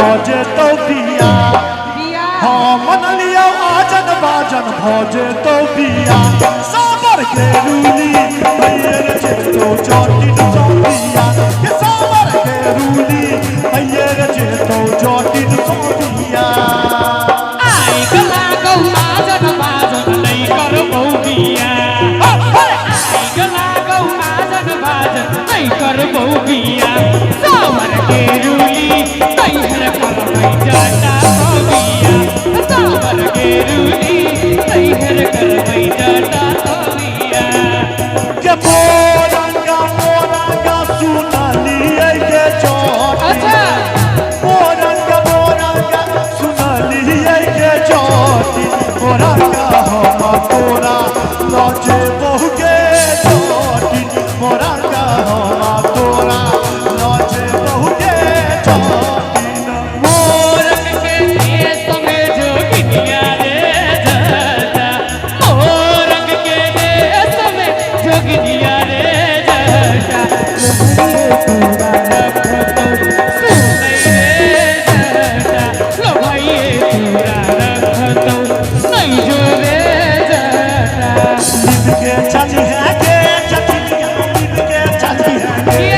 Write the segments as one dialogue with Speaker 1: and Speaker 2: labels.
Speaker 1: भोजे तो बिया हाँ मन लिया आजन बाजन भोजे तो बिया साबर के रूली मैयर जे तो चोटी सोबिया के साबर के रूली मैयर जे तो चोटी सोबिया
Speaker 2: आई गला गौ आजन बाजन नहीं कर बहुबिया आई गला गौ आजन बाजन नहीं कर बहुबिया साबर के रूली तैहर कर नहीं जाता बहुबिया साबर के रूली तैहर कर नहीं जाता बहुबिया
Speaker 1: के मोरंगा सुनाली के चोट
Speaker 2: अच्छा
Speaker 1: मोरंगा सुनाली के चोट मोरंगा हम तोरा लौटे बहुगे चोटी मोरंगा हम तोरा लौटे बहुगे चोटी
Speaker 2: मोरंग के देश में जोगिनिया रे जाता मोरंग के देश में जोगिनिया रे जाता लो भाई पूरा रखतो नहीं जो रे जाता
Speaker 1: लिप के चली है के चटिया लिप के चली है के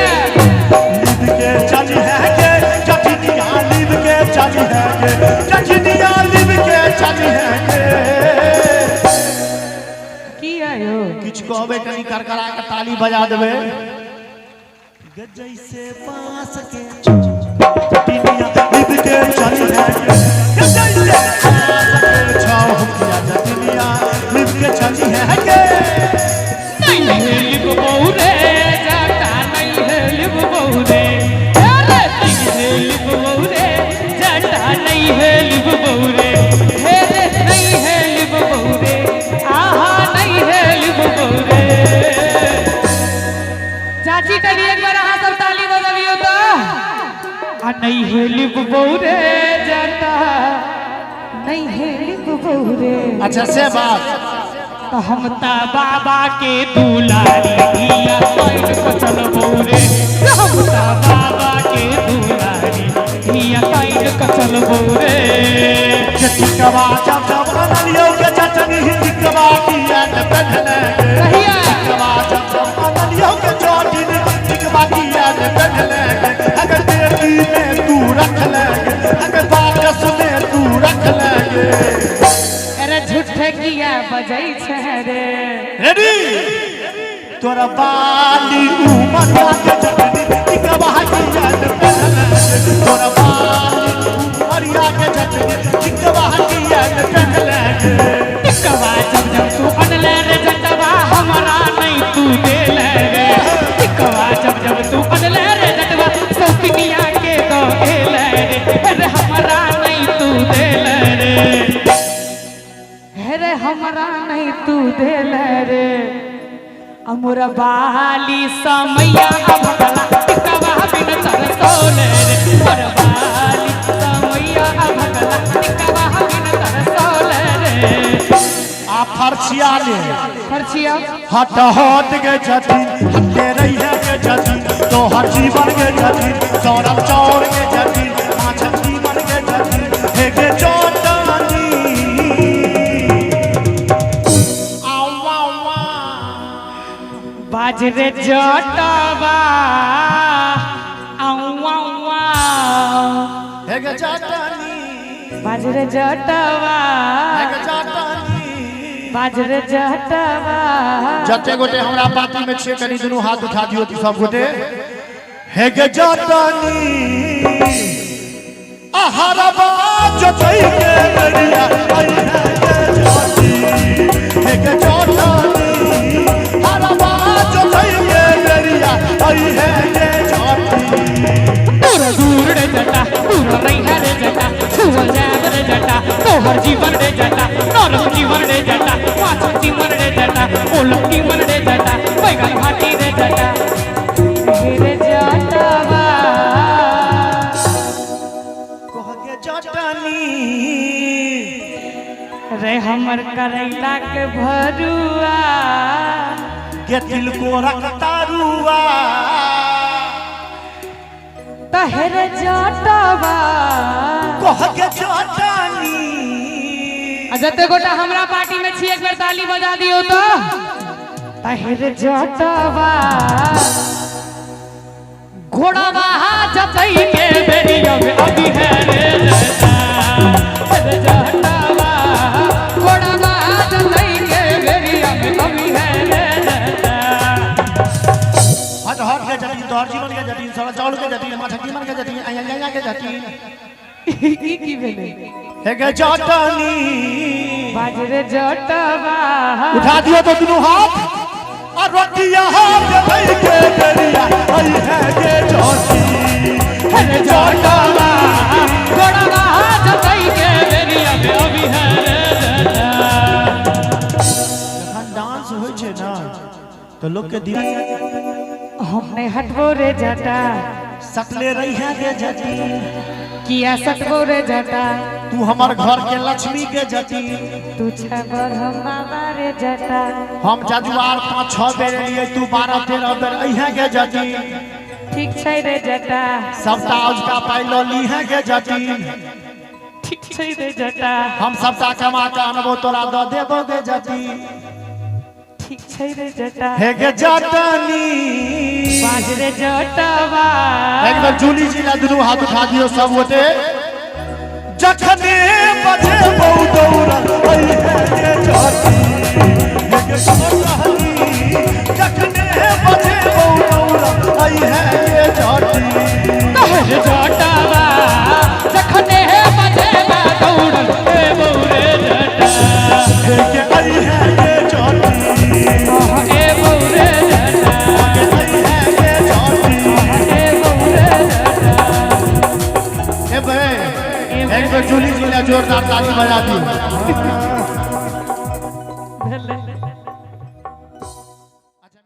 Speaker 1: लिप के चली है के चटिया लिप के चली है के चटिया लिप के चली है के
Speaker 2: की आयो
Speaker 1: किछ कहबे कनी करकरा के ताली बजा देबे जैसे पास के चटिया लिप के चली है के जैसे पास के छाओ हुकिया चटिया लिप के चली है के
Speaker 2: नहीं है लिप बहुरे जाता नहीं है लिप बहुरे अरे नहीं है लिप बहुरे जाता नहीं है लिप बहुरे हेरे नहीं है लिप बहुरे आहा नहीं है लिप बहुरे चाची के लिए एक बार हाथ और ताली बजाइयो तो आ नहीं है लिप बहुरे जाता नहीं है लिप बहुरे
Speaker 1: अच्छा से बात
Speaker 2: तो हम ता बाबा के दुलारी दिया पैन को चल बोरे हम ता बाबा के दुलारी दिया पैन को चल बोरे
Speaker 1: चिकवा जब जब अनलियो के चटनी चिकवा किया न पहले
Speaker 2: कहिया
Speaker 1: चिकवा जब जब अनलियो के चटनी चिकवा किया न पहले अगर बेटी में तू रख लेगे अगर बाकस में तू रख लेगे
Speaker 2: अरे झूठे किया बजाई छे रे
Speaker 1: रेडी तोरा बाली उमर के चटनी चिकवा किया न पहले तोरा बाली उमरिया के चटनी चिकवा किया न पहले
Speaker 2: टिकवा जब जब तू अनले रे जटवा हमरा नहीं तू दे ले रे टिकवा जब जब तू अनले रे जटवा सौतिनिया के दो ले रे अरे हमरा नहीं तू दे ले रे अरे हमरा नहीं तू दे ले रे अमर बाली समैया भगला टिकवा बिन तरसोले रे अमर बाली समैया भगला टिकवा बिन तरसोले रे
Speaker 1: आ फरछिया ले
Speaker 2: खर्चिया
Speaker 1: हट हट के जती हटे रही है के जती तो हर जीवन के जती सौरभ चौर के जती माछन जीवन के जती हे के चोटानी आवा वा
Speaker 2: बाजरे जटवा आवा
Speaker 1: हे के चोटानी
Speaker 2: बाजरे जटवा
Speaker 1: हे के चोटानी
Speaker 2: बाजरे जटवा
Speaker 1: जते गोटे हमरा पार्टी में छे कनी दुनु हाथ उठा दियो ती सब गोटे हे के चोटानी आहारबा जतई के गरिया आई है के चोटी हे के चोटानी आहारबा जतई के गरिया आई है के चोटी
Speaker 2: दूर दूर रे जटा दूर रही है रे जटा छुआ जाब रे जटा तोहर जीवन रे जटा नरक जीवन रे जटा पाँच जीवन रे जटा ओलक जीवन रे जटा बैगन भाटी रे जटा रे जटवा
Speaker 1: कह के चोटानी
Speaker 2: रे हमर करैला के भरुआ
Speaker 1: के दिल को रखता रुआ
Speaker 2: तहर जटवा
Speaker 1: कह के चटानी
Speaker 2: जते गोटा हमरा पार्टी में छी एक बेर ताली बजा दियो तो पहिर जटवा घोड़वा जतई के बेरिया में अभी है रे जटवा घोड़वा जतई के बेरिया में अभी है रे
Speaker 1: हट हट के जटी तोहर जीवन के जटी सारा चावल के जटी माछकी मन के जटी आया के जटी
Speaker 2: की भेले
Speaker 1: हे के चटानी
Speaker 2: बाजरे जटवा
Speaker 1: उठा दियो तो दोनों हाथ और रोटियां हाथ लई के बेरिया आई है के चटी
Speaker 2: हे जटवा घोड़वा जतई के बेरिया में अभी है रे
Speaker 1: जखन डांस होय छे ना तो लोग के दिल
Speaker 2: हमने हटबो रे जटा
Speaker 1: सकले रही है के जटी
Speaker 2: किया सटबो रे जटा
Speaker 1: तू हमार घर के लक्ष्मी के जटी
Speaker 2: तू छबर हम बाबा रे जटा
Speaker 1: हम जजुआर 5-6 बेर लिए तू 12-13 बेर अइहे के जटी
Speaker 2: ठीक छै रे जटा
Speaker 1: सबटा उसका पाइलो लीहे के जटी
Speaker 2: ठीक छै रे जटा
Speaker 1: हम सबटा कमा के अनबो तोरा द देबो के जटी
Speaker 2: ठीक छै रे जटा
Speaker 1: हे के जटनी
Speaker 2: बाजरे जटवा
Speaker 1: एक बार जूली जी ला दुनू हाथ उठा दियो सब गोटे जखने बजे बहु दौड़ा अइहे के जटी हे के जटनी जखने बजे बहु दौड़ा अइहे के जटी
Speaker 2: तोहर जटवा जखने बजे बा दौड़ल ए बौरे जटा
Speaker 1: हे के अइहे के जटी
Speaker 2: ए बौरे जटा
Speaker 1: अइहे के जटी
Speaker 2: ए बौरे जटा
Speaker 1: ए भाई एक बार जूली जी ने जोरदार ताली बजा दी